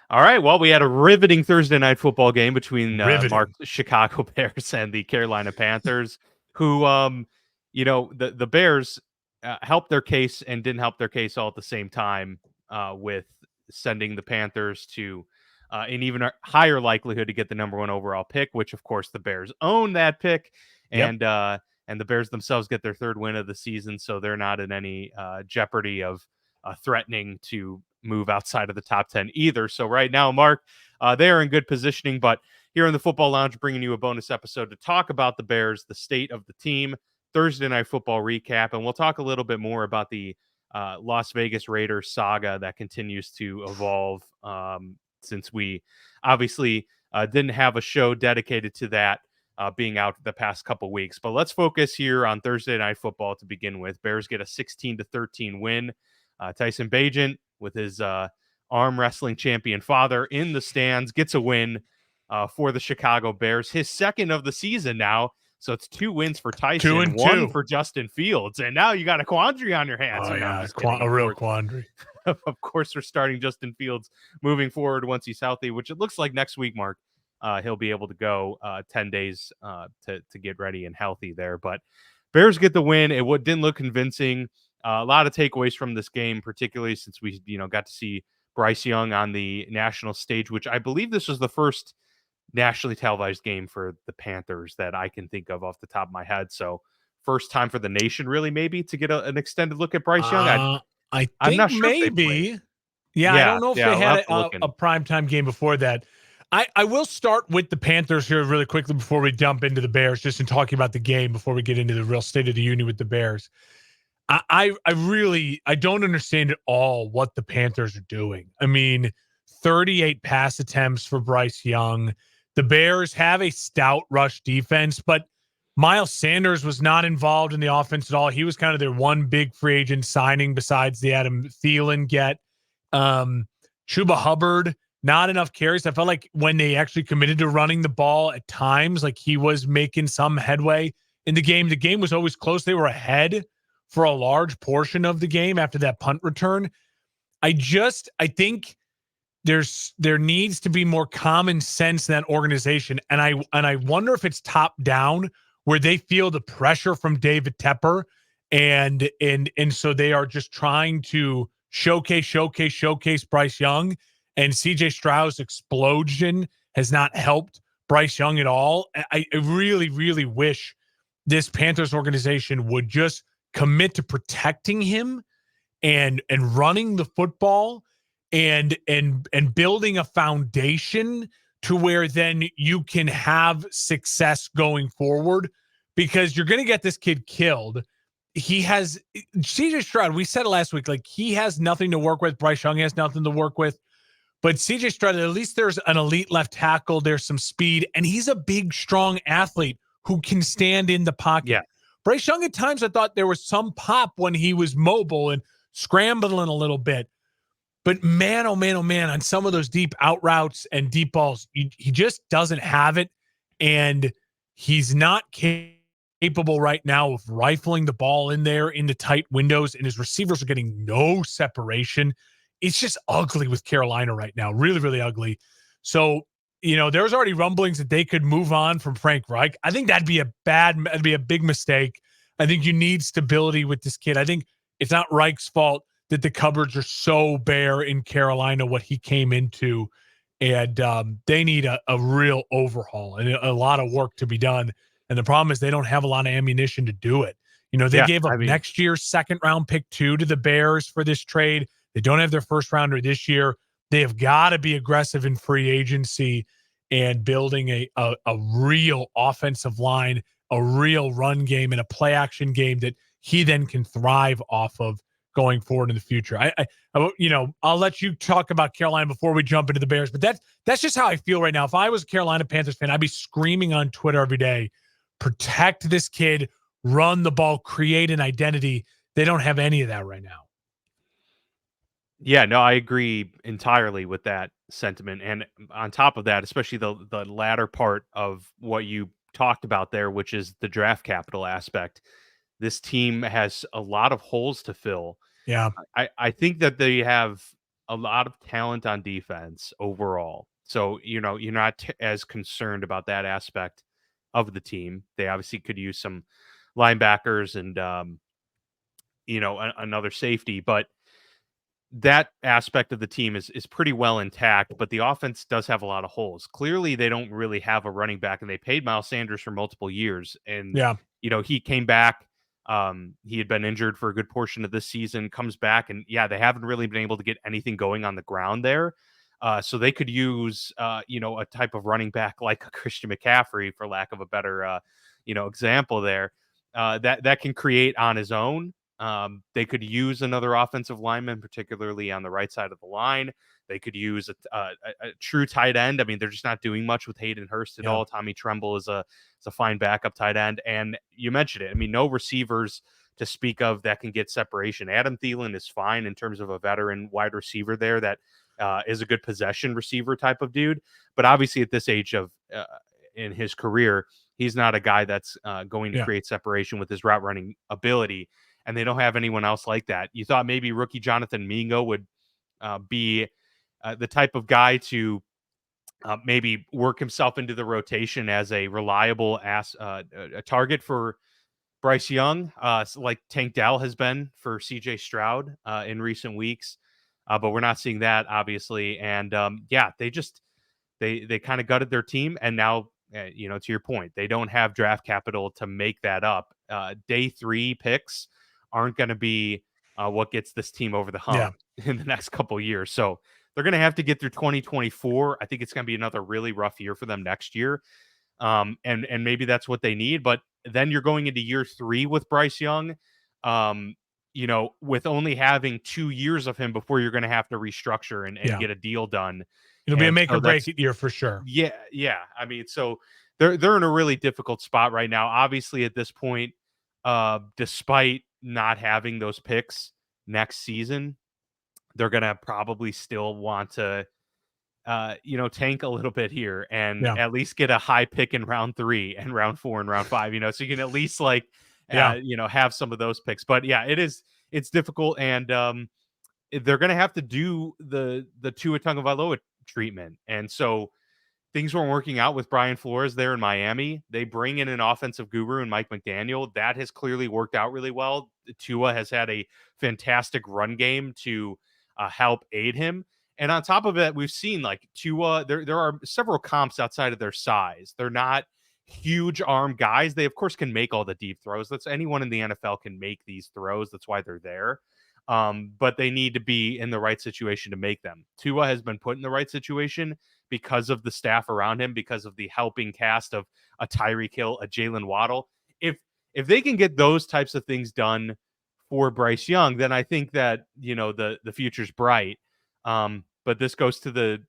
All right. Well, we had a riveting Thursday night football game between Riveting. Mark's Chicago Bears and the Carolina Panthers, who, the Bears helped their case and didn't help their case all at the same time with sending the Panthers to an even higher likelihood to get the number one overall pick, which, of course, the Bears own that pick. Yep. And the Bears themselves get their third win of the season, so they're not in any jeopardy of threatening to move outside of the top 10 either. So right now, Mark, they are in good positioning. But here in the Football Lounge, bringing you a bonus episode to talk about the Bears, the state of the team, Thursday Night Football recap, and we'll talk a little bit more about the Las Vegas Raiders saga that continues to evolve since we obviously didn't have a show dedicated to that being out the past couple weeks. But let's focus here on Thursday Night Football to begin with. Bears get a 16-13 win. Tyson Bagent, with his arm wrestling champion father in the stands, gets a win for the Chicago Bears, his second of the season now. So it's 2 wins for Tyson, 1 2-2. for Justin Fields, and now you got a quandary on your hands. Oh, No, I'm yeah, just kidding. a real quandary. Of course, we're starting Justin Fields moving forward once he's healthy, which it looks like next week, Mark. He'll be able to go 10 days to get ready and healthy there. But Bears get the win. It didn't look convincing. A lot of takeaways from this game, particularly since we got to see Bryce Young on the national stage, which I believe this was the first nationally televised game for the Panthers that I can think of off the top of my head. So first time for the nation, really, maybe to get an extended look at Bryce Young. I I'm think not sure if they played. maybe. Yeah, I don't know if they we'll have had to look a primetime game before that. I will start with the Panthers here really quickly before we jump into the Bears, just in talking about the game before we get into the real state of the union with the Bears. I really don't understand at all what the Panthers are doing. I mean, 38 pass attempts for Bryce Young. The Bears have a stout rush defense, but Miles Sanders was not involved in the offense at all. He was kind of their one big free agent signing besides the Adam Thielen get. Chuba Hubbard, not enough carries. I felt like when they actually committed to running the ball at times, like he was making some headway in the game was always close. They were ahead for a large portion of the game after that punt return. I think there needs to be more common sense in that organization. And I wonder if it's top down where they feel the pressure from David Tepper and so they are just trying to showcase Bryce Young, and CJ Stroud's explosion has not helped Bryce Young at all. I really, really wish this Panthers organization would just commit to protecting him and running the football and building a foundation to where then you can have success going forward, because you're going to get this kid killed. He has CJ Stroud. We said it last week, like he has nothing to work with. Bryce Young has nothing to work with, but CJ Stroud, at least there's an elite left tackle. There's some speed, and he's a big, strong athlete who can stand in the pocket. Yeah. Bryce Young, at times, I thought there was some pop when he was mobile and scrambling a little bit. But man, oh man, on some of those deep out routes and deep balls, he just doesn't have it. And he's not capable right now of rifling the ball in there into tight windows, and his receivers are getting no separation. It's just ugly with Carolina right now. Really, really ugly. So, there's already rumblings that they could move on from Frank Reich. I think that'd be a big mistake. I think you need stability with this kid. I think it's not Reich's fault that the cupboards are so bare in Carolina, what he came into, and they need a real overhaul and a lot of work to be done. And the problem is they don't have a lot of ammunition to do it. They gave up next year's second round pick 2 to the Bears for this trade. They don't have their first rounder this year. They have got to be aggressive in free agency and building a real offensive line, a real run game, and a play action game that he then can thrive off of going forward in the future. I'll let you talk about Carolina before we jump into the Bears, but that's just how I feel right now. If I was a Carolina Panthers fan, I'd be screaming on Twitter every day, protect this kid, run the ball, create an identity. They don't have any of that right now. Yeah, no, I agree entirely with that sentiment. And on top of that, especially the latter part of what you talked about there, which is the draft capital aspect, this team has a lot of holes to fill. Yeah. I think that they have a lot of talent on defense overall. So, you're not as concerned about that aspect of the team. They obviously could use some linebackers and, another safety, but that aspect of the team is pretty well intact, but the offense does have a lot of holes. Clearly, they don't really have a running back, and they paid Miles Sanders for multiple years. And, Yeah. he came back. He had been injured for a good portion of this season, comes back, and yeah, they haven't really been able to get anything going on the ground there. So they could use, a type of running back like a Christian McCaffrey, for lack of a better, example there, that can create on his own. They could use another offensive lineman, particularly on the right side of the line. They could use a true tight end. I mean, they're just not doing much with Hayden Hurst at all. Tommy Tremble is a fine backup tight end. And you mentioned it. I mean, no receivers to speak of that can get separation. Adam Thielen is fine in terms of a veteran wide receiver there that is a good possession receiver type of dude. But obviously at this age of in his career, he's not a guy that's going to create separation with his route running ability. And they don't have anyone else like that. You thought maybe rookie Jonathan Mingo would be the type of guy to maybe work himself into the rotation as a reliable a target for Bryce Young, like Tank Dell has been for CJ Stroud in recent weeks. But we're not seeing that, obviously. And they kind of gutted their team. And now, to your point, they don't have draft capital to make that up. Day 3 picks aren't going to be what gets this team over the hump in the next couple of years. So they're going to have to get through 2024. I think it's going to be another really rough year for them next year. And maybe that's what they need. But then you're going into year 3 with Bryce Young, with only having 2 years of him before you're going to have to restructure and get a deal done. It'll be a make or break year for sure. Yeah. Yeah. I mean, so they're in a really difficult spot right now. Obviously at this point, despite not having those picks next season, they're going to probably still want to, tank a little bit here and at least get a high pick in round 3 and round 4 and round 5, so you can at least have some of those picks. But yeah, it's difficult. And, they're going to have to do the Tua Tagovailoa treatment. And so things weren't working out with Brian Flores there in Miami. They bring in an offensive guru and Mike McDaniel. That has clearly worked out really well. Tua has had a fantastic run game to help aid him. And on top of it, we've seen like Tua, there are several comps outside of their size. They're not huge arm guys. They, of course, can make all the deep throws. That's anyone in the NFL can make these throws. That's why they're there. But they need to be in the right situation to make them. Tua has been put in the right situation because of the staff around him, because of the helping cast of a Tyreek Hill, a Jalen Waddle. If they can get those types of things done for Bryce Young, then I think that, the future's bright. But this goes to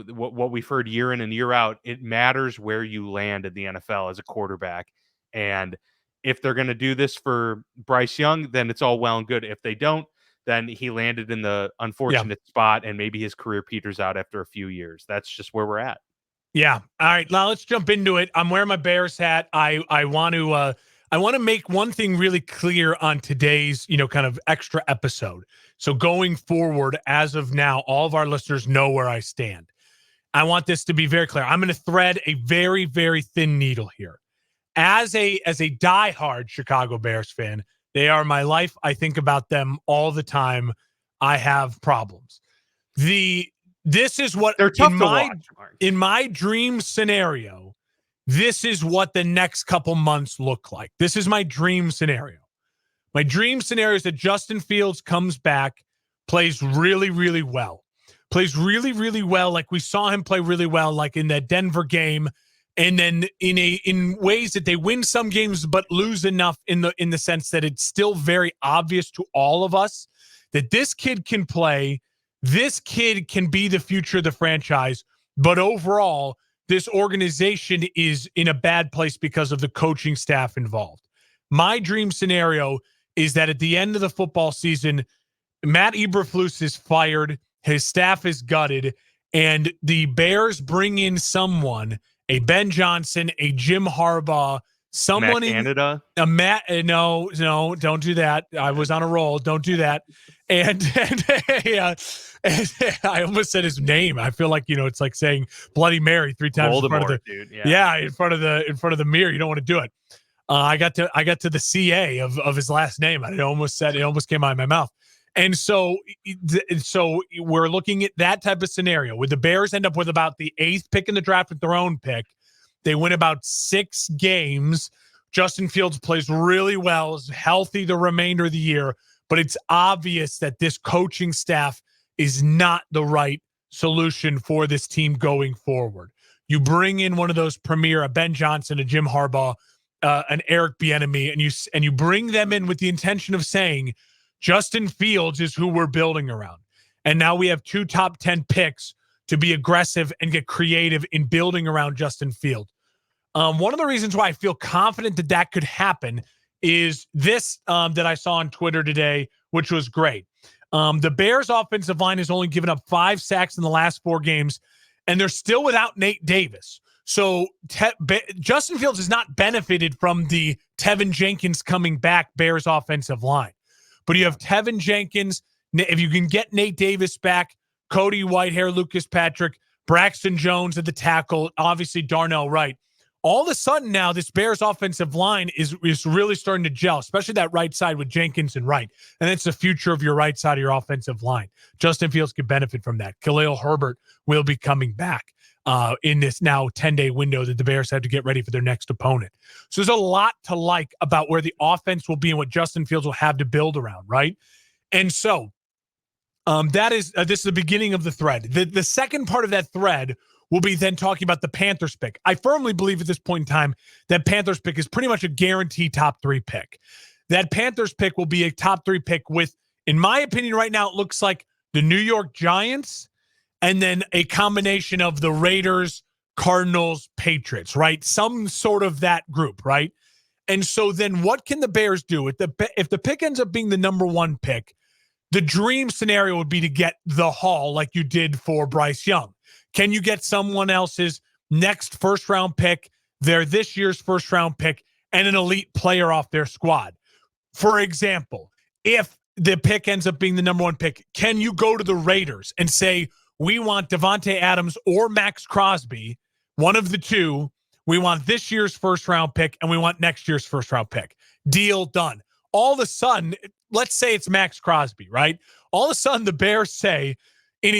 what we've heard year in and year out. It matters where you land in the NFL as a quarterback. And if they're going to do this for Bryce Young, then it's all well and good. If they don't, then he landed in the unfortunate spot and maybe his career peters out after a few years. That's just where we're at. Yeah. All right. Now let's jump into it. I'm wearing my Bears hat. I want to make one thing really clear on today's, kind of extra episode. So going forward, as of now, all of our listeners know where I stand. I want this to be very clear. I'm going to thread a very, very thin needle here. As a diehard Chicago Bears fan, they are my life. I think about them all the time. I have problems. This is what they're tough to watch, Mark. In my dream scenario, this is what the next couple months look like. This is my dream scenario. My dream scenario is that Justin Fields comes back, plays really, really well. Plays really, really well, like we saw him play really well, like in that Denver game. And then in ways that they win some games but lose enough in the sense that it's still very obvious to all of us that this kid can play, this kid can be the future of the franchise, but overall, this organization is in a bad place because of the coaching staff involved. My dream scenario is that at the end of the football season, Matt Eberflus is fired, his staff is gutted, and the Bears bring in someone, a Ben Johnson, a Jim Harbaugh, Someone in Canada. No, don't do that. I was on a roll. Don't do that. And and I almost said his name. I feel like, it's like saying Bloody Mary 3 times Voldemort, in front of the dude. yeah, in front of the mirror. You don't want to do it. I got to the CA of his last name. It almost came out of my mouth. And so we're looking at that type of scenario. Would the Bears end up with about the 8th pick in the draft with their own pick? They win about 6 games. Justin Fields plays really well, is healthy the remainder of the year, but it's obvious that this coaching staff is not the right solution for this team going forward. You bring in one of those premier, a Ben Johnson, a Jim Harbaugh, an Eric Bieniemy, and you bring them in with the intention of saying Justin Fields is who we're building around. And now we have 2 top 10 picks to be aggressive and get creative in building around Justin Fields. One of the reasons why I feel confident that could happen is this that I saw on Twitter today, which was great. The Bears offensive line has only given up 5 sacks in the last 4 games, and they're still without Nate Davis. So Justin Fields has not benefited from the Tevin Jenkins coming back Bears offensive line. But you have Tevin Jenkins. If you can get Nate Davis back, Cody Whitehair, Lucas Patrick, Braxton Jones at the tackle, obviously Darnell Wright. All of a sudden now, this Bears offensive line is really starting to gel, especially that right side with Jenkins and Wright. And it's the future of your right side of your offensive line. Justin Fields could benefit from that. Khalil Herbert will be coming back in this now 10-day window that the Bears have to get ready for their next opponent. So there's a lot to like about where the offense will be and what Justin Fields will have to build around, right? And so this is the beginning of the thread. The second part of that thread will be then talking about the Panthers pick. I firmly believe at this point in time that Panthers pick is pretty much a guaranteed top 3 pick. That Panthers pick will be a top 3 pick with, in my opinion right now, it looks like the New York Giants and then a combination of the Raiders, Cardinals, Patriots, right? Some sort of that group, right? And so then what can the Bears do? If the pick ends up being the number 1 pick, the dream scenario would be to get the haul like you did for Bryce Young. Can you get someone else's next first-round pick, their this year's first-round pick, and an elite player off their squad? For example, if the pick ends up being the number 1 pick, can you go to the Raiders and say, we want Devontae Adams or Max Crosby, one of the two. We want this year's first-round pick, and we want next year's first-round pick. Deal done. All of a sudden, let's say it's Max Crosby, right? All of a sudden, the Bears say, in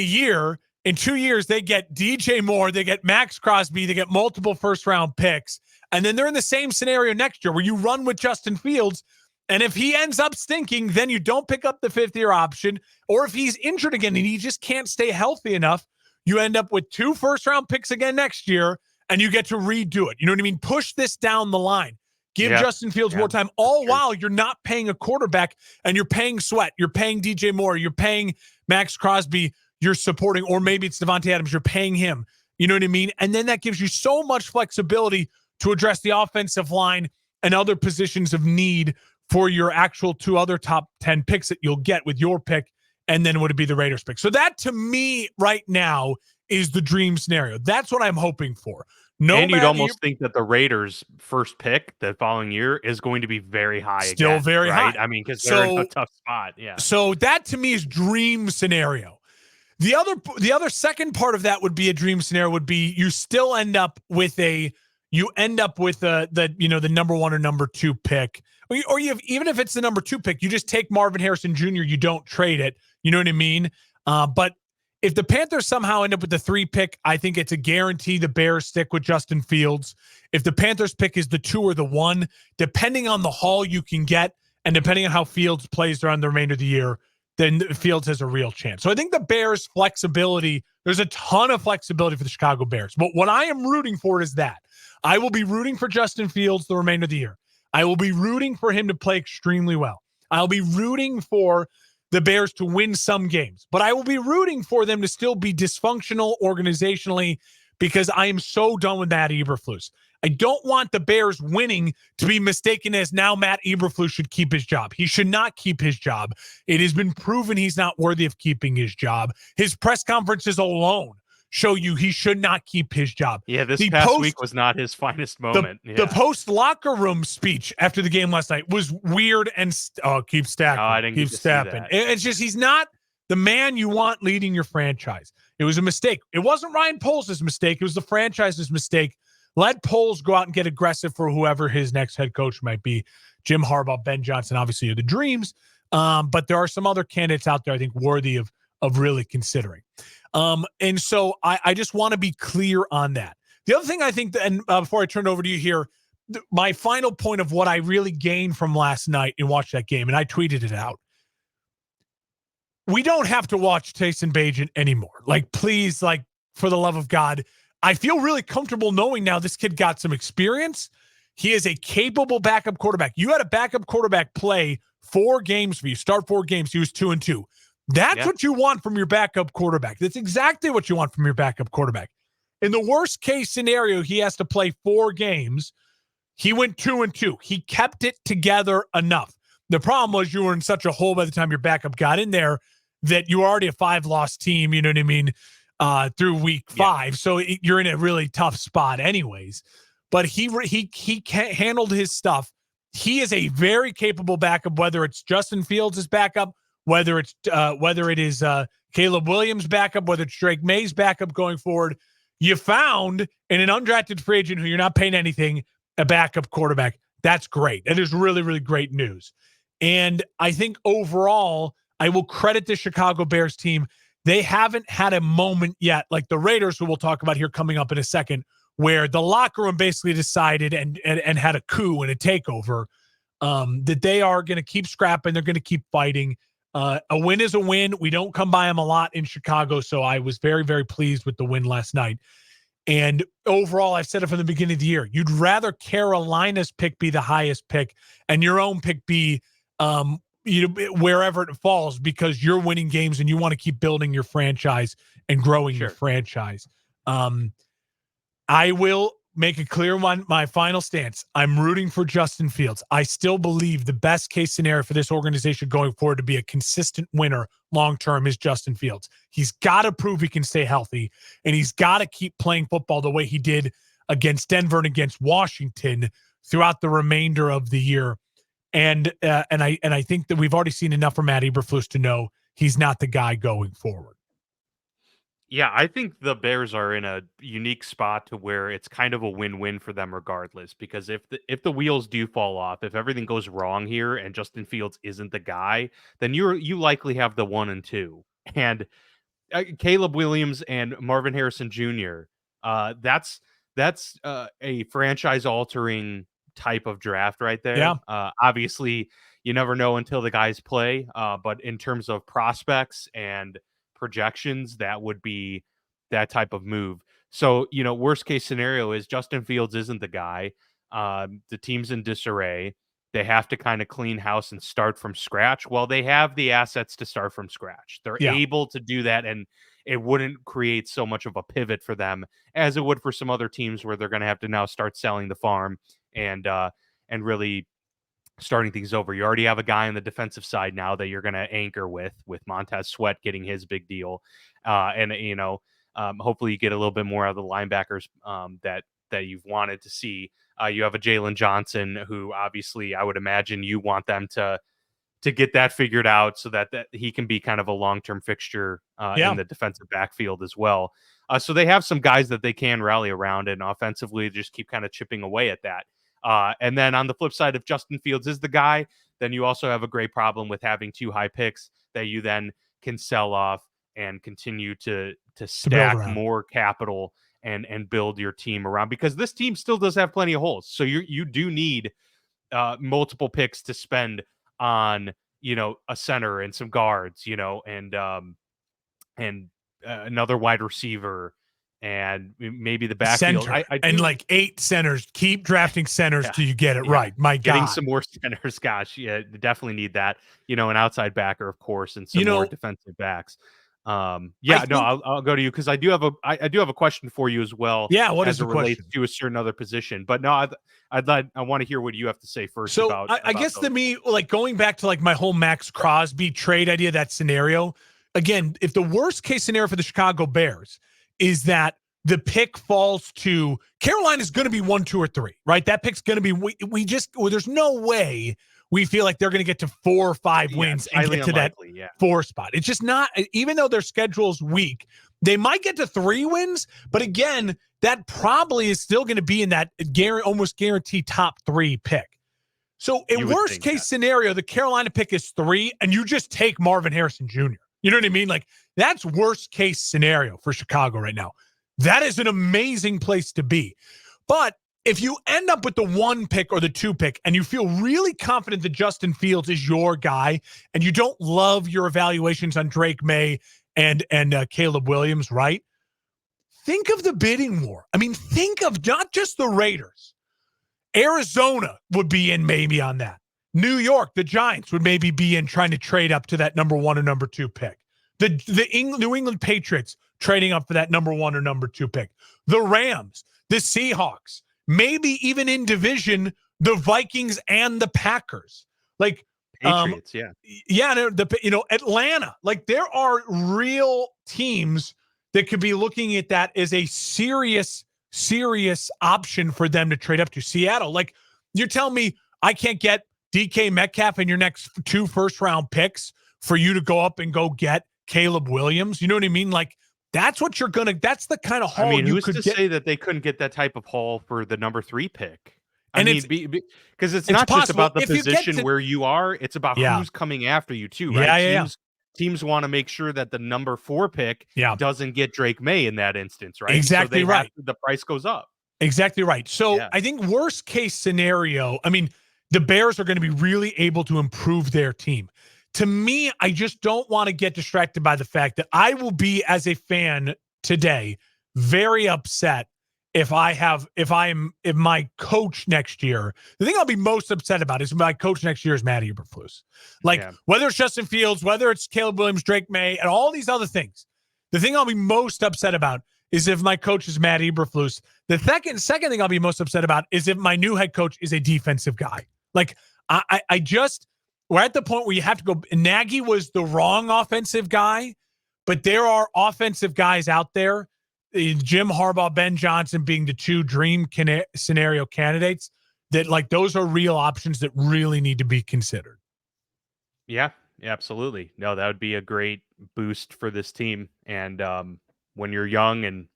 2 years, they get DJ Moore, they get Max Crosby, they get multiple first-round picks, and then they're in the same scenario next year where you run with Justin Fields, and if he ends up stinking, then you don't pick up the 5th-year option, or if he's injured again and he just can't stay healthy enough, you end up with 2 first-round picks again next year, and you get to redo it. You know what I mean? Push this down the line. Give Justin Fields more time, all while you're not paying a quarterback, and you're paying Sweat, you're paying DJ Moore, you're paying Max Crosby, you're supporting, or maybe it's Devontae Adams, you're paying him. You know what I mean? And then that gives you so much flexibility to address the offensive line and other positions of need for your actual 2 other top 10 picks that you'll get with your pick, and then would it be the Raiders pick? So that, to me, right now, is the dream scenario. That's what I'm hoping for. And you'd almost think that the Raiders' first pick the following year is going to be very high. Still again, very right? high. I mean, because they're in a tough spot. Yeah. So that, to me, is dream scenario. The other second part of that would be a dream scenario would be you still end up with the number 1 or number 2 pick, or you have, even if it's the number 2 pick, you just take Marvin Harrison Jr. You don't trade it. You know what I mean? But if the Panthers somehow end up with the 3 pick, I think it's a guarantee the Bears stick with Justin Fields. If the Panthers pick is the 2 or the 1, depending on the haul you can get and depending on how Fields plays during the remainder of the year, then Fields has a real chance. So I think the Bears' flexibility, there's a ton of flexibility for the Chicago Bears. But what I am rooting for is that I will be rooting for Justin Fields the remainder of the year. I will be rooting for him to play extremely well. I'll be rooting for the Bears to win some games, but I will be rooting for them to still be dysfunctional organizationally because I am so done with Matt Eberflus. I don't want the Bears winning to be mistaken as now Matt Eberflus should keep his job. He should not keep his job. It has been proven he's not worthy of keeping his job. His press conferences alone show you he should not keep his job. Yeah, this past week was not his finest moment. The post locker room speech after the game last night was weird and keep stacking. I didn't keep get to stabbing. see that. It's just he's not the man you want leading your franchise. It was a mistake. It wasn't Ryan Poles' mistake. It was the franchise's mistake. Let Poles go out and get aggressive for whoever his next head coach might be. Jim Harbaugh, Ben Johnson, obviously are the dreams. But there are some other candidates out there I think worthy of really considering. And so I just want to be clear on that. The other thing I think, and before I turn it over to you here, my final point of what I really gained from last night and watched that game, and I tweeted it out. We don't have to watch Tyson Bagent anymore. Like, please, like, for the love of God, I feel really comfortable knowing now this kid got some experience. He is a capable backup quarterback. You had a backup quarterback play 4 games for you, start 4 games. He was 2-2. That's what you want from your backup quarterback. That's exactly what you want from your backup quarterback. In the worst case scenario, he has to play 4 games. He went 2-2. He kept it together enough. The problem was you were in such a hole by the time your backup got in there that you were already a 5-loss team, you know what I mean, through week 5. So you're in a really tough spot anyways. But he handled his stuff. He is a very capable backup, whether it's Justin Fields' backup, whether it is Caleb Williams' backup, whether it's Drake May's backup going forward. You found in an undrafted free agent who you're not paying anything a backup quarterback. That's great. That is really, really great news. And I think overall, I will credit the Chicago Bears team. They haven't had a moment yet, like the Raiders, who we'll talk about here coming up in a second, where the locker room basically decided and had a coup and a takeover, that they are going to keep scrapping. They're going to keep fighting. A win is a win. We don't come by them a lot in Chicago, so I was very, very pleased with the win last night. And overall, I've said it from the beginning of the year, you'd rather Carolina's pick be the highest pick and your own pick be wherever it falls, because you're winning games and you want to keep building your franchise and growing your franchise. I will make it clear my final stance. I'm rooting for Justin Fields. I still believe the best case scenario for this organization going forward to be a consistent winner long-term is Justin Fields. He's got to prove he can stay healthy, and he's got to keep playing football the way he did against Denver and against Washington throughout the remainder of the year. And I think that we've already seen enough from Matt Eberflus to know he's not the guy going forward. Yeah, I think the Bears are in a unique spot to where it's kind of a win-win for them regardless, because if the wheels do fall off, if everything goes wrong here and Justin Fields isn't the guy, then you likely have the 1 and 2. And Caleb Williams and Marvin Harrison Jr., that's a franchise-altering type of draft right there. Yeah. Obviously, you never know until the guys play, but in terms of prospects and projections, that would be that type of move. So, worst case scenario is Justin Fields isn't the guy. The team's in disarray. They have to kind of clean house and start from scratch. Well, they have the assets to start from scratch. They're able to do that, and it wouldn't create so much of a pivot for them as it would for some other teams where they're going to have to now start selling the farm and really starting things over. You already have a guy on the defensive side now that you're going to anchor with Montez Sweat getting his big deal. Hopefully you get a little bit more out of the linebackers that you've wanted to see. You have a Jalen Johnson who obviously I would imagine you want them to get that figured out so that he can be kind of a long-term fixture in the defensive backfield as well. So they have some guys that they can rally around, and offensively just keep kind of chipping away at that. And then on the flip side, if Justin Fields is the guy, then you also have a great problem with having 2 high picks that you then can sell off and continue to stack more capital and build your team around, because this team still does have plenty of holes. So you do need multiple picks to spend on, a center and some guards, and another wide receiver, and maybe the backfield. And like 8 centers. Keep drafting centers till you get it right. My God. Getting some more centers. Gosh, yeah, definitely need that. An outside backer, of course, and some more defensive backs. I'll go to you because I do have a question for you as well. Yeah, what is the question? Relates to a certain other position, but no, I want to hear what you have to say first. So about I guess those. to me, like going back to like my whole Max Crosby trade idea, that scenario again, if the worst case scenario for the Chicago Bears is that the pick falls to Carolina's going to be 1, 2, or 3, right? That pick's going to be, there's no way we feel like they're going to get to 4 or 5 wins and get to unlikely, that 4 spot. It's just not, even though their schedule's weak, they might get to 3 wins, but again, that probably is still going to be in that almost guaranteed top 3 pick. So in worst case scenario, the Carolina pick is 3 and you just take Marvin Harrison Jr. You know what I mean? Like, that's worst case scenario for Chicago right now. That is an amazing place to be. But if you end up with the 1 pick or the 2 pick and you feel really confident that Justin Fields is your guy and you don't love your evaluations on Drake May and Caleb Williams, right? Think of the bidding war. I mean, think of not just the Raiders. Arizona would be in maybe on that. New York, the Giants would maybe be in trying to trade up to that number 1 or number 2 pick. The New England Patriots trading up for that number 1 or number 2 pick. The Rams, the Seahawks, maybe even in division, the Vikings and the Packers. Like Patriots, Atlanta. Like, there are real teams that could be looking at that as a serious option for them to trade up to. Seattle. Like, you're telling me I can't get DK Metcalf in your next 2 first-round picks for you to go up and go get Caleb Williams? You know what I mean? Like, that's what you're going to – that's the kind of haul who's to say that they couldn't get that type of haul for the number 3 pick? Because it's not just about the position where you are. It's about who's coming after you too, right? Teams want to make sure that the number 4 pick doesn't get Drake May in that instance, right? Exactly right. The price goes up. Exactly right. So I think worst case scenario, I mean, the Bears are going to be really able to improve their team. To me, I just don't want to get distracted by the fact that I will be, as a fan today, very upset if my coach next year. The thing I'll be most upset about is my coach next year is Matt Eberflus. Like, whether it's Justin Fields, whether it's Caleb Williams, Drake May, and all these other things, the thing I'll be most upset about is if my coach is Matt Eberflus. The second thing I'll be most upset about is if my new head coach is a defensive guy. Like, we're at the point where you have to go. Nagy was the wrong offensive guy, but there are offensive guys out there, Jim Harbaugh, Ben Johnson being the 2 dream scenario candidates, that, like, those are real options that really need to be considered. Yeah, absolutely. No, that would be a great boost for this team. And when you're young and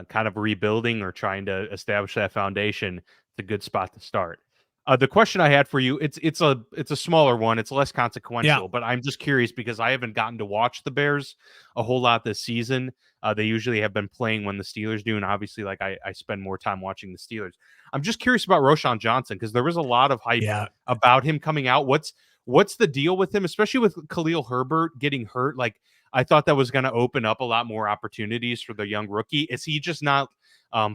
kind of rebuilding or trying to establish that foundation, it's a good spot to start. The question I had for you, it's a smaller one. It's less consequential, but I'm just curious because I haven't gotten to watch the Bears a whole lot this season. They usually have been playing when the Steelers do, and obviously, like, I spend more time watching the Steelers. I'm just curious about Roschon Johnson because there was a lot of hype about him coming out. What's the deal with him, especially with Khalil Herbert getting hurt? Like, I thought that was going to open up a lot more opportunities for the young rookie. Is he just not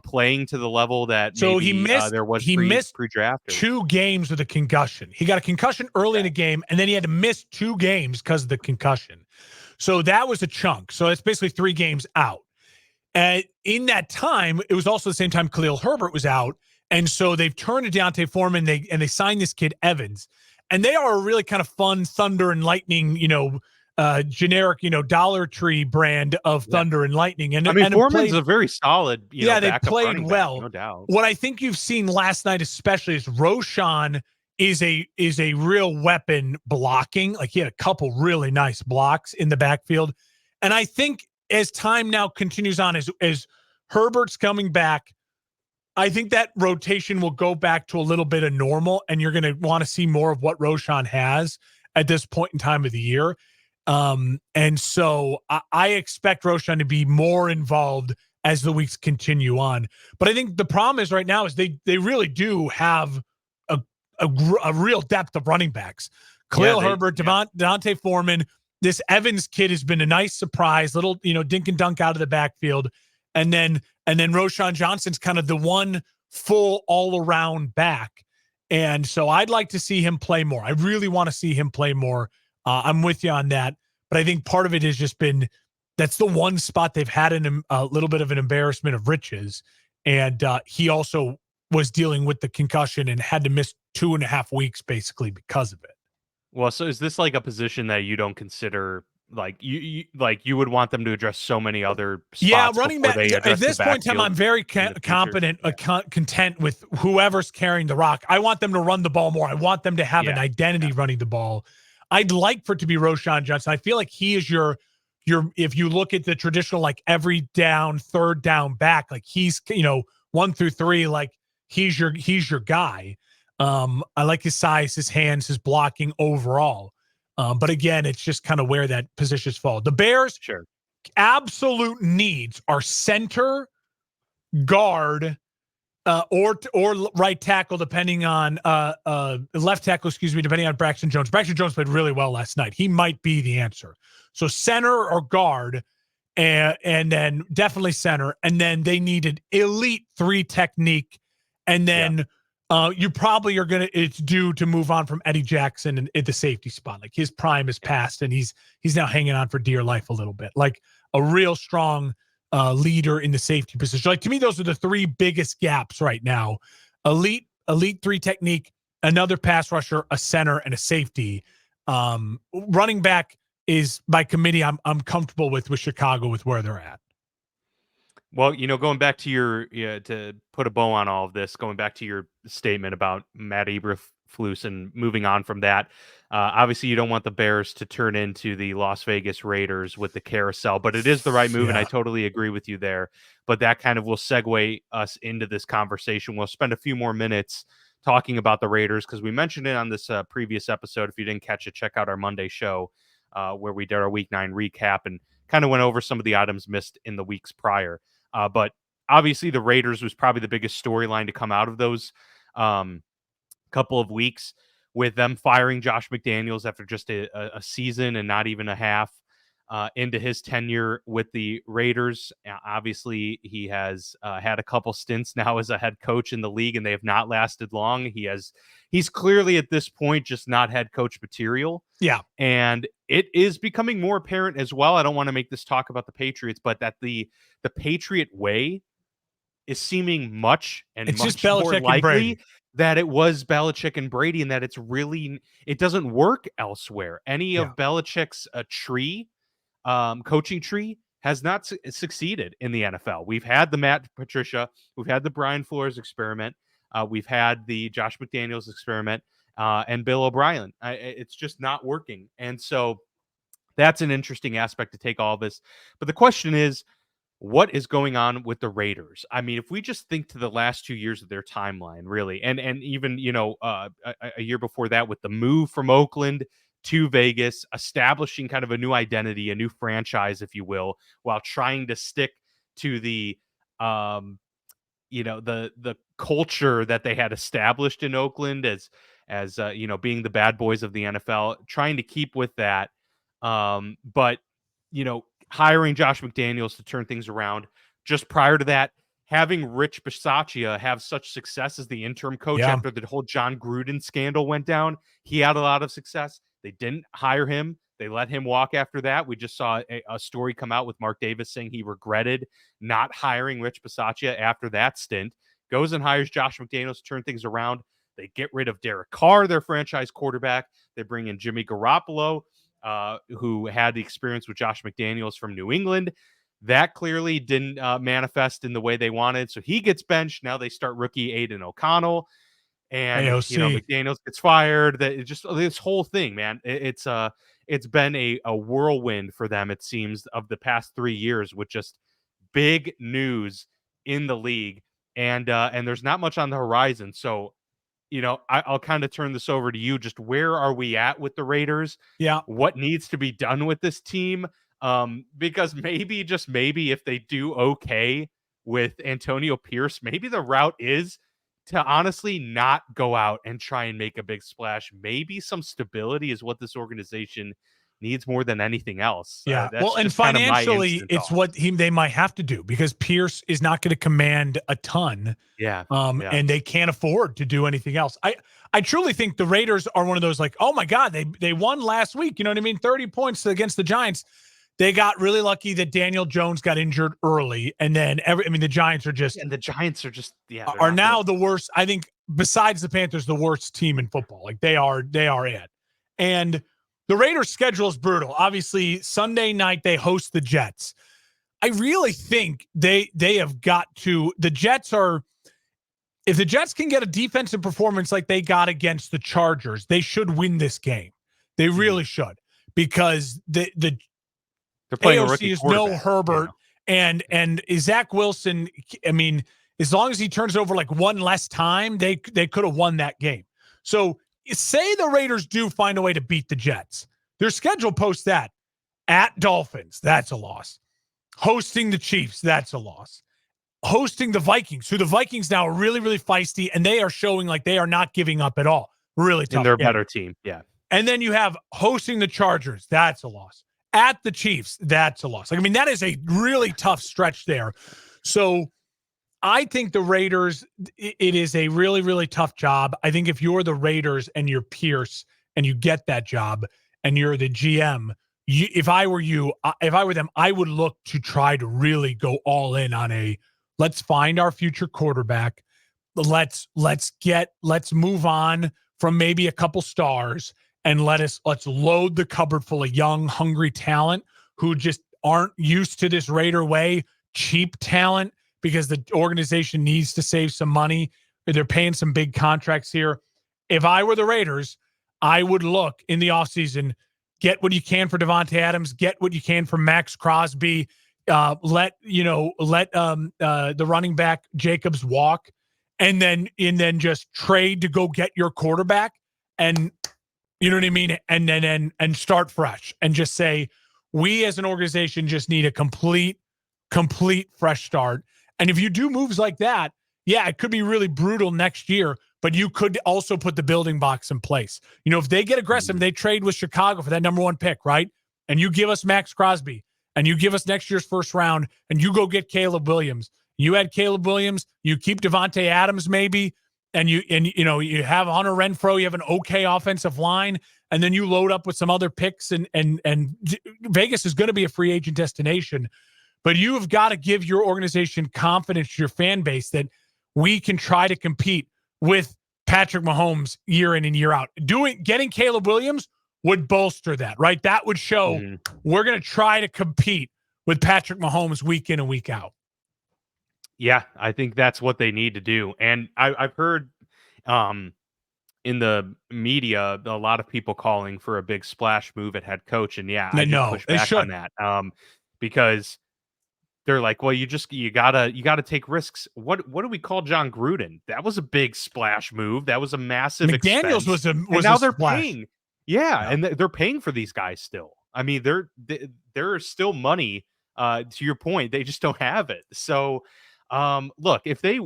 playing to the level that he missed pre-draft? 2 games with a concussion. He got a concussion early in the game, and then he had to miss 2 games because of the concussion. So that was a chunk. So it's basically 3 games out. And in that time, it was also the same time Khalil Herbert was out. And so they've turned to D'Onta Foreman. They signed this kid Evans. And they are a really kind of fun thunder and lightning, generic, Dollar Tree brand of thunder and lightning. And Foreman's a very solid, they played well. Back, no doubt. What I think you've seen last night, especially, is Roschon is a real weapon blocking. Like, he had a couple really nice blocks in the backfield. And I think as time now continues on, as Herbert's coming back, I think that rotation will go back to a little bit of normal, and you're going to want to see more of what Roschon has at this point in time of the year. And so I expect Roschon to be more involved as the weeks continue on. But I think the problem is right now is they really do have a real depth of running backs. Khalil Herbert, D'Onta Foreman. This Evans kid has been a nice surprise, little, dink and dunk out of the backfield. And then Roschon Johnson's kind of the one full all-around back. And so I'd like to see him play more. I really want to see him play more. I'm with you on that. But I think part of it has just been that's the one spot they've had a little bit of an embarrassment of riches. And he also was dealing with the concussion and had to miss 2.5 weeks basically because of it. Well, so is this like a position that you don't consider Like you would want them to address so many other Yeah, spots running before back they at address the this point in time, backfield I'm very in the future. confident, content with whoever's carrying the rock. I want them to run the ball more. I want them to have an Yeah, identity running the ball. I'd like for it to be Roshan Johnson. I feel like he is your if you look at the traditional like every down, third down back, like he's 1 through 3, like he's your guy. I like his size, his hands, his blocking overall. But again, it's just kind of where that positions fall. The Bears sure. absolute needs are center, guard, or right tackle, depending on left tackle, excuse me, depending on Braxton Jones. Braxton Jones played really well last night. He might be the answer. So center or guard, and then definitely center, and then they need an elite 3 technique, and then you probably are it's due to move on from Eddie Jackson at the safety spot. Like his prime is past, and he's now hanging on for dear life a little bit. Like a real strong leader in the safety position. Like to me, those are the 3 biggest gaps right now: elite 3 technique, another pass rusher, a center, and a safety. Running back is by committee. I'm comfortable with Chicago with where they're at. Well, going back to to put a bow on all of this, going back to your statement about Matt Eberflus and moving on from that, obviously you don't want the Bears to turn into the Las Vegas Raiders with the carousel, but it is the right move, and I Yeah. totally agree with you there. But that kind of will segue us into this conversation. We'll spend a few more minutes talking about the Raiders because we mentioned it on this previous episode. If you didn't catch it, check out our Monday show where we did our Week 9 recap and kind of went over some of the items missed in the weeks prior. But obviously, the Raiders was probably the biggest storyline to come out of those couple of weeks with them firing Josh McDaniels after just a season and not even a half into his tenure with the Raiders. Obviously, he has had a couple stints now as a head coach in the league, and they have not lasted long. He's clearly at this point just not head coach material. Yeah. And it is becoming more apparent as well. I don't want to make this talk about the Patriots, but that the Patriot way is seeming much It's just more Belichick and likely Brady. that it was Belichick and Brady, and that it doesn't work elsewhere. Any Yeah. of Belichick's coaching tree has not succeeded in the NFL. We've had the Matt Patricia, we've had the Brian Flores experiment, we've had the Josh McDaniels experiment, and Bill O'Brien. It's just not working. And so that's an interesting aspect to take all this. But the question is, what is going on with the Raiders? I mean, if we just think to the last 2 years of their timeline, really, and even a year before that with the move from Oakland to Vegas, establishing kind of a new identity, a new franchise, if you will, while trying to stick to the the culture that they had established in Oakland as being the bad boys of the NFL, trying to keep with that. But hiring Josh McDaniels to turn things around. Just prior to that, having Rich Bisaccia have such success as the interim coach after the whole John Gruden scandal went down, he had a lot of success. They didn't hire him. They let him walk after that. We just saw a story come out with Mark Davis saying he regretted not hiring Rich Bisaccia after that stint. Goes and hires Josh McDaniels to turn things around. They get rid of Derek Carr, their franchise quarterback. They bring in Jimmy Garoppolo, who had the experience with Josh McDaniels from New England. That clearly didn't manifest in the way they wanted. So he gets benched. Now they start rookie Aiden O'Connell. And AOC. McDaniels gets fired. That just this whole thing, man. It's been a whirlwind for them, it seems, of the past 3 years with just big news in the league. And there's not much on the horizon. So, I'll kind of turn this over to you. Just where are we at with the Raiders? Yeah. What needs to be done with this team? Because maybe, just maybe, if they do okay with Antonio Pierce, maybe the route is to honestly not go out and try and make a big splash. Maybe some stability is what this organization needs more than anything else. Yeah. That's Well, and just kind of my financially, instant it's thought. what they might have to do because Pierce is not going to command a ton. Yeah. And they can't afford to do anything else. I truly think the Raiders are one of those like, oh my God, they won last week. You know what I mean? 30 points against the Giants. They got really lucky that Daniel Jones got injured early. And then the Giants are just And the Giants are just, are now the worst. I think besides the Panthers, the worst team in football. Like they are it. And the Raiders' schedule is brutal. Obviously, Sunday night they host the Jets. I really think they have got to. The Jets are. If the Jets can get a defensive performance like they got against the Chargers, they should win this game. They really should, because the they're playing a AOC rookie is no quarterback, Herbert, and Zach Wilson. I mean, as long as he turns it over like one less time, they could have won that game. So say the Raiders do find a way to beat the Jets. Their schedule posts that at Dolphins, that's a loss. Hosting the Chiefs, that's a loss. Hosting the Vikings, who the Vikings now are really, really feisty, and they are showing like they are not giving up at all. Really tough. And they're a better team. Yeah. And then you have hosting the Chargers. That's a loss. At the Chiefs, that's a loss. Like, I mean, that is a really tough stretch there. So I think the Raiders, it is a really, really tough job. I think if you're the Raiders and you're Pierce and you get that job and you're the GM, if I were you, if I were them, I would look to try to really go all in on let's find our future quarterback. Let's move on from maybe a couple stars, and let's load the cupboard full of young, hungry talent who just aren't used to this Raider way, cheap talent, because the organization needs to save some money. They're paying some big contracts here. If I were the Raiders, I would look in the offseason, get what you can for Devontae Adams, get what you can for Max Crosby, let the running back Jacobs walk, and then just trade to go get your quarterback, and you know what I mean, and then start fresh and just say, we as an organization just need a complete fresh start. And if you do moves like that, yeah, it could be really brutal next year, but you could also put the building blocks in place. You know, if they get aggressive, they trade with Chicago for that number 1 pick, right? And you give us Max Crosby, and you give us next year's first round, and you go get Caleb Williams. You add Caleb Williams, you keep Devontae Adams maybe, and you have Hunter Renfrow, you have an okay offensive line, and then you load up with some other picks, and Vegas is going to be a free agent destination. But you have got to give your organization confidence, your fan base, that we can try to compete with Patrick Mahomes year in and year out. Getting Caleb Williams would bolster that, right? That would show we're going to try to compete with Patrick Mahomes week in and week out. Yeah, I think that's what they need to do. And I've heard in the media a lot of people calling for a big splash move at head coach. And yeah, I just push back on that because they're like, well, you gotta take risks. What do we call John Gruden? That was a big splash move. That was a massive McDaniels expense. was now a they're splash. paying. Yeah, and they're paying for these guys still. I mean, there is still money. To your point, they just don't have it. So, look, if they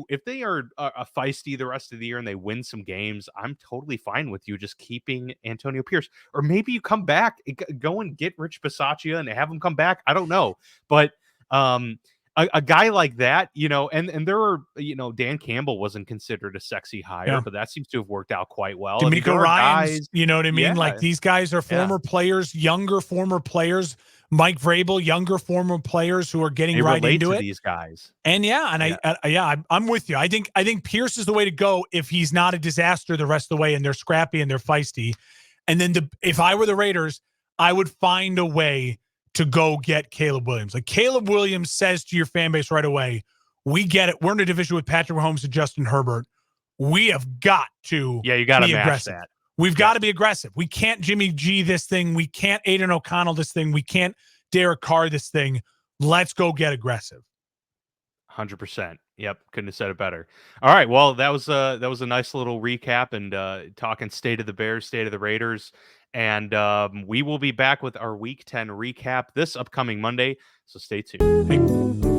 are feisty the rest of the year and they win some games, I'm totally fine with you just keeping Antonio Pierce, or maybe you come back, go and get Rich Bisaccia and have him come back. I don't know, but a guy like that, and there are, Dan Campbell wasn't considered a sexy hire, but that seems to have worked out quite well. D'Amico Ryans, guys, you know what I mean? Yeah. Like, these guys are former players, younger former players. Mike Vrabel, younger former players who are getting right into it. These guys, and I'm with you. I think Pierce is the way to go if he's not a disaster the rest of the way, and they're scrappy and they're feisty. And then if I were the Raiders, I would find a way to go get Caleb Williams. Like, Caleb Williams says to your fan base right away, we get it. We're in a division with Patrick Mahomes and Justin Herbert. We have got to you got to match aggressive. That. We've got to be aggressive. We can't Jimmy G this thing. We can't Aiden O'Connell this thing. We can't Derek Carr this thing. Let's go get aggressive. 100%. Yep, couldn't have said it better. All right, well, that was a nice little recap and talking state of the Bears, state of the Raiders, and we will be back with our Week 10 recap this upcoming Monday. So stay tuned.